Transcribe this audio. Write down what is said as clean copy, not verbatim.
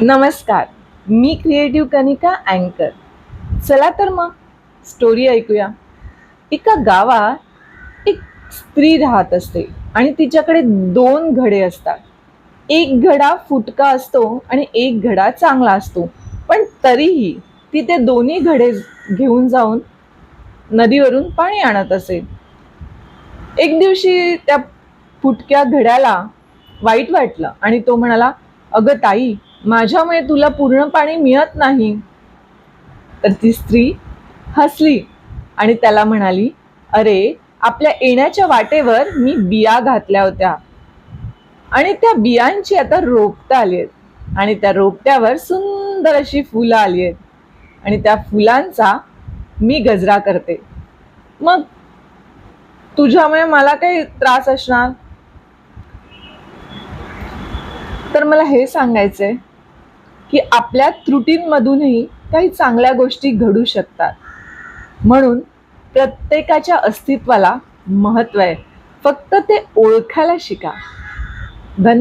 नमस्कार. मी क्रिएटिव्ह कनिका अँकर. चला तर मग स्टोरी ऐकूया. एका गावात एक स्त्री राहत असते आणि तिच्याकडे दोन घडे असतात. एक घडा फुटका असतो आणि एक घडा चांगला असतो. पण तरीही ती ते दोन्ही घडे घेऊन जाऊन नदीवरून पाणी आणत असे. एक दिवशी त्या फुटक्या घड्याला वाईट वाटलं आणि तो म्हणाला, "अगं ताई, माझ्यामुळे तुला पूर्ण पाणी मिळत नाही." तर ती स्त्री हसली आणि त्याला म्हणाली, "अरे, आपल्या येण्याच्या वाटेवर मी बिया घातल्या होत्या आणि त्या बियांची आता रोपटं आली आहेत आणि त्या रोपट्यावर सुंदर अशी फुलं आली आहेत आणि त्या फुलांचा मी गजरा करते. मग तुझ्यामुळे मला काही त्रास असणार?" तर मला हे सांगायचंय की आपल्या त्रुटींमधूनही काही चांगल्या गोष्टी घडू शकतात. म्हणून प्रत्येकाच्या अस्तित्वाला महत्त्व आहे. फक्त ते ओळखायला शिका. धन्यवाद.